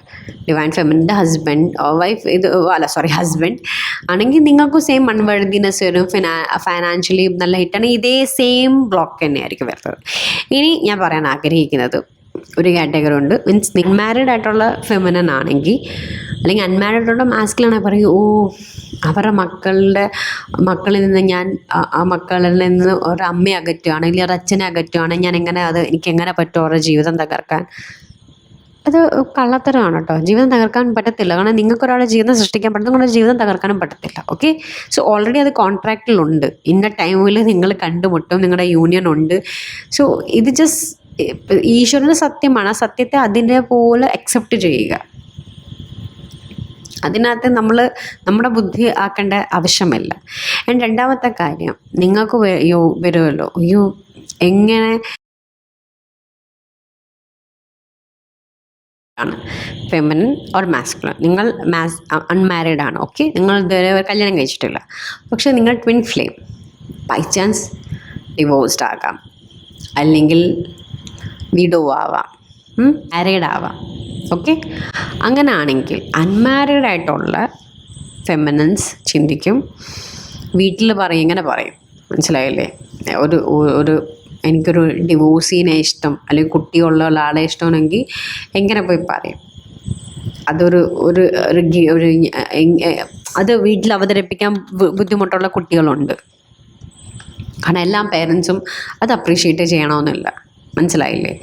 divine ഫെമിനിൻ്റെ ഹസ്ബൻഡ് വൈഫ് ഹസ്ബൻഡ് ആണെങ്കിൽ നിങ്ങൾക്കും സെയിം അൺവർദിനെസ് വരും. ഫൈനാൻഷ്യലി നല്ല ഹിറ്റാണ്, ഇതേ സെയിം ബ്ലോക്ക് തന്നെയായിരിക്കും വരുന്നത്. ഇനി ഞാൻ പറയാൻ ആഗ്രഹിക്കുന്നത് ഒരു കാറ്റഗറി ഉണ്ട്. മീൻസ് അൺമാരീഡ് ആയിട്ടുള്ള ഫെമിനൻ ആണെങ്കിൽ, അല്ലെങ്കിൽ അൺമാരീഡ് ആയിട്ടുള്ള മാസ്കുലിനാണെങ്കിൽ പറയും, അവരുടെ മക്കളിൽ നിന്ന് ഞാൻ ആ മക്കളിൽ നിന്ന് ഒരു അമ്മയെ അകറ്റുകയാണ്, അല്ലെങ്കിൽ ഒരു അച്ഛനെ അകറ്റുകയാണ്, എനിക്കെങ്ങനെ പറ്റും അവരുടെ ജീവിതം തകർക്കാൻ? അത് കള്ളത്തരമാണ് കേട്ടോ. ജീവിതം തകർക്കാൻ പറ്റത്തില്ല. കാരണം നിങ്ങൾക്കൊരാളുടെ ജീവിതം സൃഷ്ടിക്കാൻ പറ്റും, നിങ്ങളുടെ ജീവിതം തകർക്കാനും പറ്റത്തില്ല. ഓക്കെ, സോ ഓൾറെഡി അത് കോൺട്രാക്റ്റിലുണ്ട്. ഇന്ന ടൈമിൽ നിങ്ങൾ കണ്ടുമുട്ടും, നിങ്ങളുടെ യൂണിയൻ ഉണ്ട്. സോ ഇത് ജസ്റ്റ് ഈശ്വരൻ്റെ സത്യമാണ്. ആ സത്യത്തെ അതിൻ്റെ പോലെ അക്സെപ്റ്റ് ചെയ്യുക. അതിനകത്ത് നമ്മുടെ ബുദ്ധി ആക്കേണ്ട ആവശ്യമില്ല. ആൻഡ് രണ്ടാമത്തെ കാര്യം, നിങ്ങൾക്ക് വരുമല്ലോ, എങ്ങനെ ആണ് ഫെമിനിൻ ഓർ മാസ്കുലിൻ. നിങ്ങൾ അൺമാരീഡ് ആണ്. ഓക്കെ, നിങ്ങൾ ഇതുവരെ കല്യാണം കഴിച്ചിട്ടില്ല. പക്ഷേ നിങ്ങൾ twin flame by chance divorced ആകാം, അല്ലെങ്കിൽ വിഡോ ആവാം, മാരീഡ് ആവാം. ഓക്കെ, അങ്ങനെ ആണെങ്കിൽ അൺമാരീഡ് ആയിട്ടുള്ള ഫെമിനൻസ് ചിന്തിക്കും, വീട്ടിൽ ഇങ്ങനെ പറയും, മനസ്സിലായില്ലേ? എനിക്കൊരു ഡിവോഴ്സിനെ ഇഷ്ടം, അല്ലെങ്കിൽ കുട്ടിയുള്ള ആളെ ഇഷ്ടമാണെങ്കിൽ എങ്ങനെ പോയി പറയും? അത് വീട്ടിൽ അവതരിപ്പിക്കാൻ ബുദ്ധിമുട്ടുള്ള കുട്ടികളുണ്ട്. കാരണം എല്ലാ പേരൻസും അത് അപ്രീഷിയേറ്റ് ചെയ്യണമെന്നില്ല. മനസ്സിലായില്ലേ?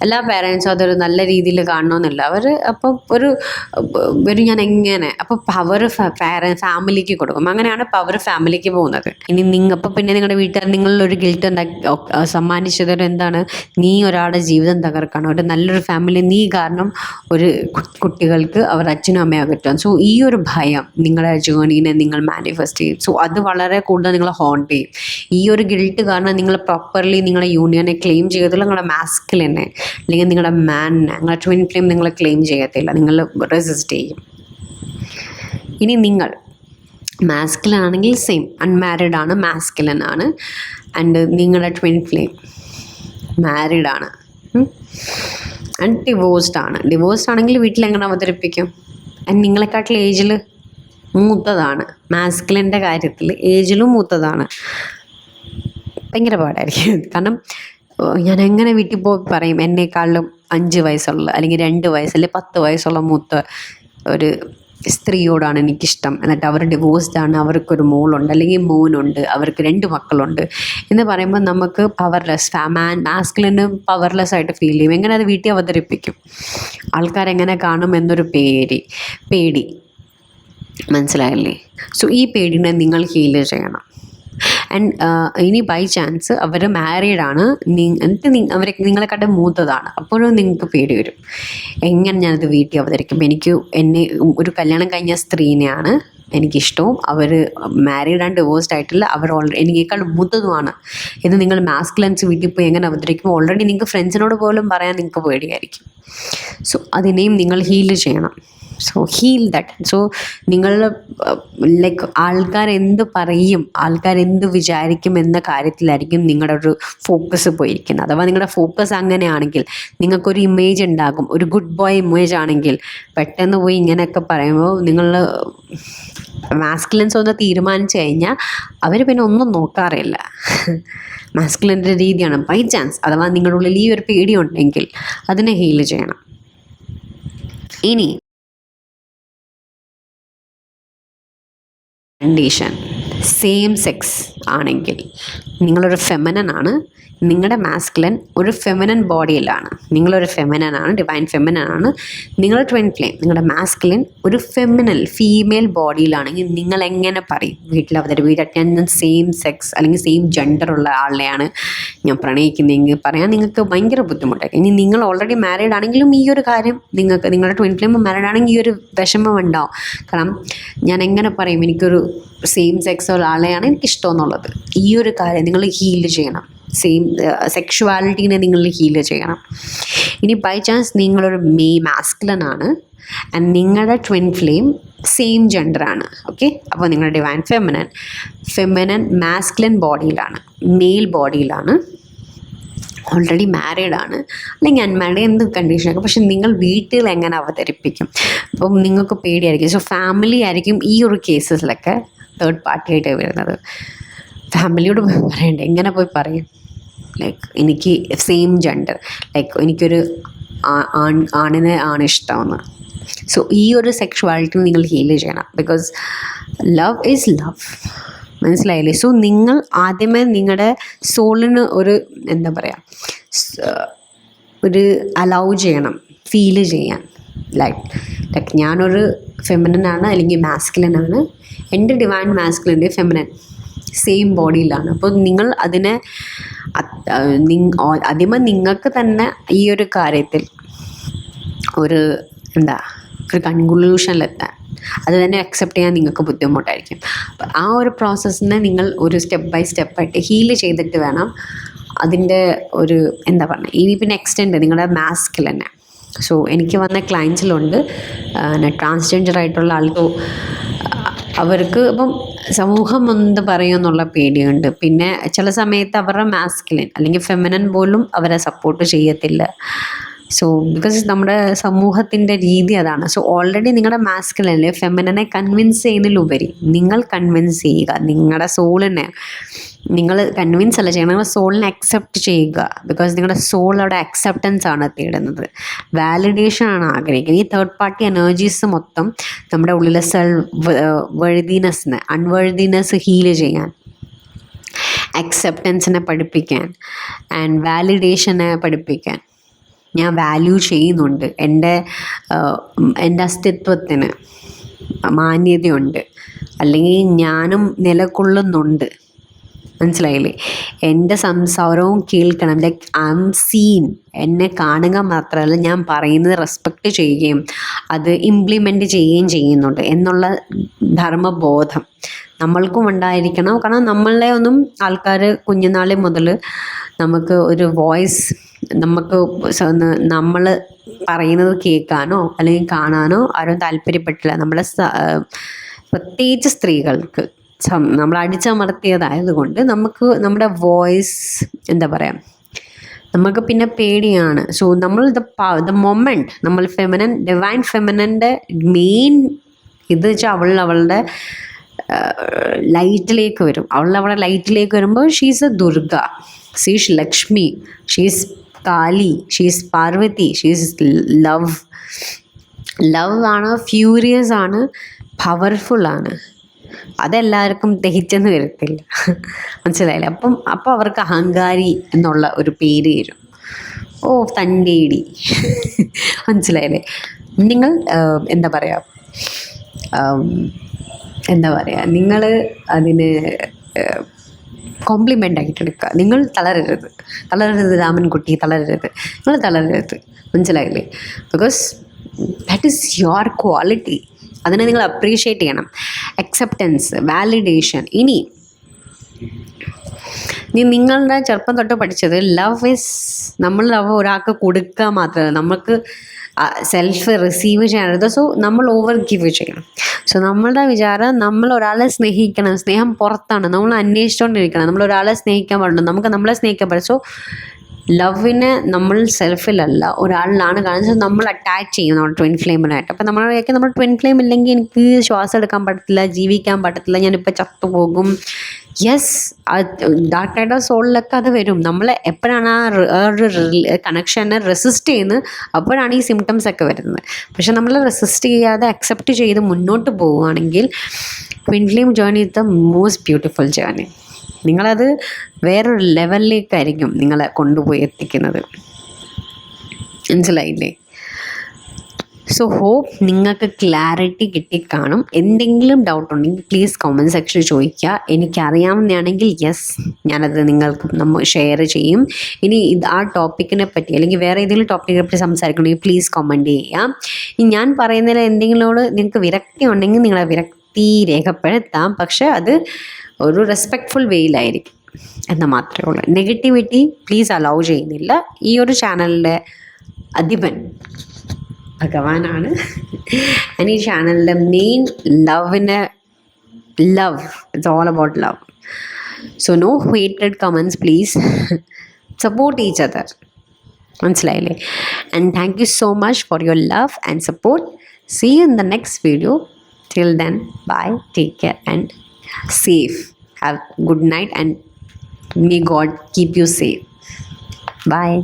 എല്ലാ പേരൻസും അതൊരു നല്ല രീതിയിൽ കാണണമെന്നില്ല. അപ്പോൾ ഞാൻ എങ്ങനെ അപ്പോൾ പവർ ഫാമിലിക്ക് കൊടുക്കും. അങ്ങനെയാണ് പവർ ഫാമിലിക്ക് പോകുന്നത്. ഇനി അപ്പോൾ പിന്നെ നിങ്ങളുടെ വീട്ടുകാർ നിങ്ങളിലൊരു ഗിൽറ്റ് സമ്മാനിച്ചത് എന്താണ്? നീ ഒരാളുടെ ജീവിതം തകർക്കണം, ഒരു നല്ലൊരു ഫാമിലി നീ കാരണം ഒരു കുട്ടികൾക്ക് അവർ അച്ഛനും അമ്മയും അകറ്റാം. സോ ഈ ഒരു ഭയം നിങ്ങളുടെ ജേർണീനെ നിങ്ങൾ മാനിഫെസ്റ്റ് ചെയ്യും. സോ അത് വളരെ കൂടുതൽ നിങ്ങളെ ഹോണ്ട് ചെയ്യും. ഈ ഒരു ഗിൽറ്റ് കാരണം നിങ്ങൾ പ്രോപ്പർലി നിങ്ങളുടെ യൂണിയനെ ക്ലെയിം ചെയ്തില്ല, നിങ്ങളുടെ മാസ്കുലിനെ അല്ലെങ്കിൽ നിങ്ങളുടെ മാനിനെ, നിങ്ങളുടെ ട്വിൻ ഫ്ലെയിം നിങ്ങൾ ക്ലെയിം ചെയ്യത്തില്ല, നിങ്ങൾ റെസിസ്റ്റ് ചെയ്യും. ഇനി നിങ്ങൾ മാസ്കുലിൻ ആണെങ്കിൽ സെയിം, അൺമാരീഡ് ആണ്, മാസ്കുലിൻ ആണ്, ആൻഡ് നിങ്ങളുടെ ട്വിൻ ഫ്ലെയിം മാരീഡ് ആണ്, ആൻഡ് ഡിവോഴ്സ്ഡ് ആണ്. ഡിവോഴ്സ്ഡ് ആണെങ്കിൽ വീട്ടിൽ എങ്ങനെ അവതരിപ്പിക്കും? ആൻഡ് നിങ്ങളെക്കാട്ടിൽ ഏജിൽ മൂത്തതാണ്. മാസ്കുലിൻ്റെ കാര്യത്തിൽ ഏജിലും മൂത്തതാണ്. ഭയങ്കര പാടായിരിക്കും. കാരണം ഞാൻ എങ്ങനെ വീട്ടിൽ പോയി പറയും എന്നെക്കാളിലും 5 വയസ്സുള്ള, അല്ലെങ്കിൽ 2 വയസ്സ്, അല്ലെങ്കിൽ 10 വയസ്സുള്ള മൂത്ത ഒരു സ്ത്രീയോടാണ് എനിക്കിഷ്ടം, എന്നിട്ട് അവർ ഡിവോഴ്സ്ഡ് ആണ്, അവർക്കൊരു മോളുണ്ട് അല്ലെങ്കിൽ മോനുണ്ട്, അവർക്ക് 2 മക്കളുണ്ട് എന്ന് പറയുമ്പോൾ നമുക്ക് പവർലെസ്, മാസ്കുലിനും പവർലെസ് ആയിട്ട് ഫീൽ ചെയ്യും. എങ്ങനെ അത് വീട്ടിൽ അവതരിപ്പിക്കും? ആൾക്കാരെങ്ങനെ കാണും എന്നൊരു പേടി. മനസ്സിലായില്ലേ? സോ ഈ പേടിനെ നിങ്ങൾ ഹീൽ ചെയ്യണം. ആൻഡ് ഇനി ബൈ ചാൻസ് അവർ മാരീഡാണ്, എന്നിട്ട് നിങ്ങളെക്കാട്ടും മൂത്തതാണ്, അപ്പോഴും നിങ്ങൾക്ക് പേടി വരും, എങ്ങനെ ഞാനത് വീട്ടിൽ അവതരിക്കും. എന്നെ ഒരു കല്യാണം കഴിഞ്ഞ സ്ത്രീനെയാണ് എനിക്കിഷ്ടവും, അവർ മാരീഡ് ആൻഡ് ഡിവോഴ്സ്ഡ് ആയിട്ടില്ല, അവർ ഓൾറെഡി എനിക്കേക്കാൾ മൂത്തതുമാണ്. ഇത് നിങ്ങൾ മാസ്കുലൻസ് വീട്ടിൽ പോയി എങ്ങനെ അവതരിക്കും? ഓൾറെഡി നിങ്ങൾക്ക് ഫ്രണ്ട്സിനോട് പോലും പറയാൻ നിങ്ങൾക്ക് പേടിയായിരിക്കും. സോ അതിനെയും നിങ്ങൾ ഹീൽ ചെയ്യണം. So heal that. സോ നിങ്ങൾ ലൈക്ക് ആൾക്കാരെന്ത് പറയും, ആൾക്കാരെന്ത് വിചാരിക്കും എന്ന കാര്യത്തിലായിരിക്കും നിങ്ങളുടെ ഒരു ഫോക്കസ് പോയിരിക്കുന്നത്. അഥവാ നിങ്ങളുടെ ഫോക്കസ് അങ്ങനെയാണെങ്കിൽ നിങ്ങൾക്കൊരു ഇമേജ് ഉണ്ടാകും, ഒരു ഗുഡ് ബോയ് ഇമേജ് ആണെങ്കിൽ പെട്ടെന്ന് പോയി ഇങ്ങനെയൊക്കെ പറയുമ്പോൾ നിങ്ങൾ മാസ്കുലൻസ് ഒന്ന് തീരുമാനിച്ചു കഴിഞ്ഞാൽ അവർ പിന്നെ ഒന്നും നോക്കാറില്ല. മാസ്കുലൻ്റെ രീതിയാണ്. ബൈ ചാൻസ് അഥവാ നിങ്ങളുടെ ഉള്ളിൽ ഈ ഒരു പേടിയുണ്ടെങ്കിൽ അതിനെ ഹീൽ ചെയ്യണം. ഇനി കണ്ടീഷൻ സെയിം സെക്സ് ആണെങ്കിൽ, നിങ്ങളൊരു ഫെമിനൻ ആണ്, നിങ്ങളുടെ മാസ്കുലൻ ഒരു ഫെമിനൻ ബോഡിയിലാണ്, നിങ്ങളൊരു ഫെമിനൻ ആണ്, ഡിവൈൻ ഫെമിനൻ ആണ്, നിങ്ങളുടെ ട്വിൻ ഫ്ലെയിം നിങ്ങളുടെ മാസ്കുലൻ ഒരു ഫീമെയിൽ ബോഡിയിലാണെങ്കിൽ നിങ്ങൾ എങ്ങനെ പറയും വീട്ടിൽ അവതരിപ്പിക്കാൻ ഞാൻ സെയിം സെക്സ് അല്ലെങ്കിൽ സെയിം ജെൻഡറുള്ള ആളെയാണ് ഞാൻ പ്രണയിക്കുന്നതെങ്കിൽ പറയാൻ നിങ്ങൾക്ക് ഭയങ്കര ബുദ്ധിമുട്ടായിരിക്കും. ഇനി നിങ്ങൾ ഓൾറെഡി മാരീഡ് ആണെങ്കിലും ഈ ഒരു കാര്യം നിങ്ങൾക്ക്, നിങ്ങളുടെ ട്വിൻ ഫ്ലെയിം മാരീഡ് ആണെങ്കിൽ ഈ ഒരു വിഷമം ഉണ്ടാവും. കാരണം ഞാൻ എങ്ങനെ പറയും എനിക്കൊരു സെയിം സെക്സ് ഉള്ള ആളെയാണ് എനിക്കിഷ്ടം എന്നുള്ളത്. ഈ ഒരു കാര്യം നിങ്ങൾ ഹീൽ ചെയ്യണം. സെയിം സെക്ഷുവാലിറ്റീനെ നിങ്ങൾ ഹീൽ ചെയ്യണം. ഇനി ബൈ ചാൻസ് നിങ്ങളൊരു മാസ്കുലൻ ആണ് ആൻഡ് നിങ്ങളുടെ ട്വിൻ ഫ്ലെയിം സെയിം ജെൻഡറാണ്, ഓക്കെ, അപ്പോൾ നിങ്ങളുടെ ഡിവൈൻ ഫെമിനൻ മാസ്കുലൻ ബോഡിയിലാണ്, മെയിൽ ബോഡിയിലാണ്, ഓൾറെഡി മാരീഡ് ആണ് അല്ലെങ്കിൽ അൺമാരീഡ് എന്ത് കണ്ടീഷനൊക്കെ, പക്ഷെ നിങ്ങൾ വീട്ടിൽ എങ്ങനെ അവതരിപ്പിക്കും? അപ്പം നിങ്ങൾക്ക് പേടിയായിരിക്കും. സോ ഫാമിലി ആയിരിക്കും ഈ ഒരു കേസസിലൊക്കെ തേർഡ് പാർട്ടി ആയിട്ട് വരുന്നത്. ഫാമിലിയോട് പോയി പറയണ്ടേ, എങ്ങനെ പോയി പറയും? ലൈക്ക് എനിക്ക് സെയിം ജെൻഡർ, ലൈക്ക് എനിക്കൊരു ആണിനെ ആണ് ഇഷ്ടമെന്ന്. സോ ഈ ഒരു സെക്ഷുവാലിറ്റി നിങ്ങൾ ഹീൽ ചെയ്യണം. ബിക്കോസ് ലവ് ഈസ് ലവ്, മനസ്സിലായില്ലേ? സോ നിങ്ങൾ ആദ്യമേ നിങ്ങളുടെ സോളിന് ഒരു എന്താ പറയുക, ഒരു അലൗ ചെയ്യണം ഫീൽ ചെയ്യാൻ. ലൈക്ക് ഞാനൊരു ഫെമിനനാണ് അല്ലെങ്കിൽ മാസ്കുലനാണ്, എൻ്റെ ഡിവൈൻ മാസ്കുലൻ്റെ ഫെമിനൻ സെയിം ബോഡിയിലാണ്. അപ്പോൾ നിങ്ങൾ അതിനെ ആദ്യമേ നിങ്ങൾക്ക് തന്നെ ഈ ഒരു കാര്യത്തിൽ ഒരു ഒരു കൺക്ലൂഷനിലെത്താൻ, അത് തന്നെ അക്സെപ്റ്റ് ചെയ്യാൻ നിങ്ങൾക്ക് ബുദ്ധിമുട്ടായിരിക്കും. അപ്പം ആ ഒരു പ്രോസസ്സിനെ നിങ്ങൾ ഒരു സ്റ്റെപ്പ് ബൈ സ്റ്റെപ്പായിട്ട് ഹീൽ ചെയ്തിട്ട് വേണം അതിൻ്റെ ഒരു ഇനി പിന്നെ എക്സ്റ്റെൻഡ് നിങ്ങളുടെ മാസ്കുലനെ. സോ എനിക്ക് വന്ന ക്ലയൻസിലുണ്ട് ട്രാൻസ്ജെൻഡർ ആയിട്ടുള്ള ആൾക്ക്, അവർക്ക് ഇപ്പം സമൂഹം എന്ത് പറയുമെന്നുള്ള പേടിയുണ്ട്. പിന്നെ ചില സമയത്ത് അവരുടെ മാസ്കുലൻ അല്ലെങ്കിൽ ഫെമിനൻ പോലും അവരെ സപ്പോർട്ട് ചെയ്യത്തില്ല. സോ ബിക്കോസ് നമ്മുടെ സമൂഹത്തിൻ്റെ രീതി അതാണ്. സോ ഓൾറെഡി നിങ്ങളുടെ മാസ്കുലനെ ഫെമിനനെ കൺവിൻസ് ചെയ്യുന്നതിലുപരി നിങ്ങൾ കൺവിൻസ് ചെയ്യുക, നിങ്ങളുടെ സോളിനെ നിങ്ങൾ കൺവിൻസ് അല്ല ചെയ്യണം, നിങ്ങളുടെ സോളിനെ അക്സെപ്റ്റ് ചെയ്യുക. ബിക്കോസ് നിങ്ങളുടെ സോൾ അവിടെ അക്സെപ്റ്റൻസ് ആണ് തേടുന്നത്, വാലിഡേഷൻ ആണ് ആഗ്രഹിക്കുന്നത്. ഈ തേർഡ് പാർട്ടി എനർജീസ് മൊത്തം നമ്മുടെ ഉള്ളിലെ അൺവേഴ്തിനെസ് ഹീൽ ചെയ്യാൻ, അക്സെപ്റ്റൻസിനെ പഠിപ്പിക്കാൻ ആൻഡ് വാലിഡേഷനെ പഠിപ്പിക്കാൻ. ഞാൻ വാല്യൂ ചെയ്യുന്നുണ്ട്, എൻ്റെ അസ്തിത്വത്തിന് മാന്യതയുണ്ട്, അല്ലെങ്കിൽ ഞാനും നിലകൊള്ളുന്നുണ്ട്, മനസ്സിലായില്ലേ? എൻ്റെ സംസാരവും കേൾക്കണം, ലൈക്ക് ഐ ആം സീൻ. എന്നെ കാണുക മാത്രമല്ല, ഞാൻ പറയുന്നത് റെസ്പെക്റ്റ് ചെയ്യുകയും അത് ഇംപ്ലിമെൻറ്റ് ചെയ്യുകയും ചെയ്യുന്നുണ്ട് എന്നുള്ള ധർമ്മബോധം നമ്മൾക്കും ഉണ്ടായിരിക്കണം. കാരണം നമ്മളെ ഒന്നും ആൾക്കാർ കുഞ്ഞുനാളിൽ മുതൽ നമുക്ക് ഒരു വോയിസ്, നമുക്ക് നമ്മൾ പറയുന്നത് കേൾക്കാനോ അല്ലെങ്കിൽ കാണാനോ ആരും താല്പര്യപ്പെട്ടില്ല. നമ്മളെ പ്രത്യേകിച്ച് സ്ത്രീകൾക്ക് നമ്മൾ അടിച്ചമർത്തിയതായതുകൊണ്ട് നമുക്ക് നമ്മുടെ വോയിസ് നമുക്ക് പിന്നെ പേടിയാണ്. സോ നമ്മൾ ദ മൊമെൻറ്റ് നമ്മൾ ഡിവൈൻ ഫെമിനൻ്റെ മെയിൻ ഇത് വെച്ചാൽ അവളുടെ ലൈറ്റിലേക്ക് വരും. അവളുടെ ലൈറ്റിലേക്ക് വരുമ്പോൾ she's a Durga, she's Lakshmi, she's Kali, she's Parvati, she's love ആണ്, ഫ്യൂരിയസ് ആണ്, പവർഫുള്ളാണ്. അതെല്ലാവർക്കും ദഹിച്ചെന്ന് വരത്തില്ല, മനസ്സിലായില്ലേ? അപ്പം അവർക്ക് അഹങ്കാരി എന്നുള്ള ഒരു പേര് വരും. ഓ തൻ്റെടി, മനസ്സിലായില്ലേ? നിങ്ങൾ നിങ്ങൾ അതിന് കോംപ്ലിമെൻ്റ് ആയിട്ട് എടുക്കുക. നിങ്ങൾ തളരരുത് രാമൻകുട്ടി, നിങ്ങൾ തളരരുത്, മനസ്സിലായില്ലേ? Because that is your quality. അതിനെ നിങ്ങൾ അപ്രീഷിയേറ്റ് ചെയ്യണം. Acceptance, validation. ഇനി നിങ്ങളുടെ ചെറുപ്പം തൊട്ട് പഠിച്ചത് നമ്മൾ ലവ് ഒരാൾക്ക് കൊടുക്കുക മാത്രമല്ല, നമുക്ക് സെൽഫ് റിസീവ് ചെയ്യരുത്. സോ നമ്മൾ ഓവർ ഗിവ് ചെയ്യണം. സോ നമ്മളുടെ വിചാരം നമ്മൾ ഒരാളെ സ്നേഹിക്കണം, സ്നേഹം പുറത്താണ്, നമ്മൾ അന്വേഷിച്ചുകൊണ്ടിരിക്കണം. നമ്മൾ ഒരാളെ സ്നേഹിക്കാൻ പാടുള്ളൂ, നമുക്ക് നമ്മളെ സ്നേഹിക്കാൻ പാടില്ല. സോ ലവിനെ നമ്മൾ സെൽഫിലല്ല ഒരാളിലാണ് കാണുന്നത്. നമ്മൾ അറ്റാച്ച് ചെയ്യും നമ്മുടെ ട്വിൻ ഫ്ലെയിമിനായിട്ട്. അപ്പോൾ നമ്മൾ ട്വിൻ ഫ്ലെയിം ഇല്ലെങ്കിൽ എനിക്ക് ശ്വാസം എടുക്കാൻ പറ്റത്തില്ല, ജീവിക്കാൻ പറ്റത്തില്ല, ഞാനിപ്പോൾ ചത്തുപോകും. യെസ്, ഡാർക്ക് നൈറ്റ് ഓഫ് സോളിലൊക്കെ അത് വരും. നമ്മൾ എപ്പോഴാണ് ആ ഒരു കണക്ഷനെ റെസിസ്റ്റ് ചെയ്യുന്നത്, അപ്പോഴാണ് ഈ സിംറ്റംസ് ഒക്കെ വരുന്നത്. പക്ഷെ നമ്മൾ റെസിസ്റ്റ് ചെയ്യാതെ അക്സെപ്റ്റ് ചെയ്ത് മുന്നോട്ട് പോവുകയാണെങ്കിൽ twin flame journey is the most beautiful journey. നിങ്ങളത് വേറൊരു ലെവലിലേക്കായിരിക്കും നിങ്ങളെ കൊണ്ടുപോയി എത്തിക്കുന്നത്, മനസ്സിലായില്ലേ? സോ ഹോപ്പ് നിങ്ങൾക്ക് ക്ലാരിറ്റി കിട്ടിക്കാണും. എന്തെങ്കിലും ഡൗട്ട് ഉണ്ടെങ്കിൽ പ്ലീസ് കമൻറ്റ് സെക്ഷനിൽ ചോദിക്കുക. എനിക്കറിയാവുന്നതാണെങ്കിൽ യെസ്, ഞാനത് നിങ്ങൾക്ക് ഷെയർ ചെയ്യും. ഇനി ആ ടോപ്പിക്കിനെ പറ്റി അല്ലെങ്കിൽ വേറെ ഏതെങ്കിലും ടോപ്പിക്കിനെ പറ്റി സംസാരിക്കണമെങ്കിൽ പ്ലീസ് കമൻറ്റ് ചെയ്യാം. ഞാൻ പറയുന്നതിൽ എന്തെങ്കിലോട് നിങ്ങൾക്ക് വിരക്തി ഉണ്ടെങ്കിൽ നിങ്ങളെ വിരക്തി രേഖപ്പെടുത്താം. പക്ഷേ അത് ഒരു റെസ്പെക്റ്റ്ഫുൾ വേയിലായിരിക്കും എന്ന് മാത്രമേ ഉള്ളൂ. നെഗറ്റിവിറ്റി പ്ലീസ് അലൗ ചെയ്യുന്നില്ല. ഈ ഒരു ചാനലിൻ്റെ അധിപൻ ഭഗവാനാണ്. ആൻഡ് ഈ ചാനലിൻ്റെ main love, it's all about love. So no hated comments please. Support each other, മനസ്സിലായില്ലേ? And thank you so much for your love and support. See you in the next video. Till then, bye, take care and safe. Have good night and may God keep you safe. Bye.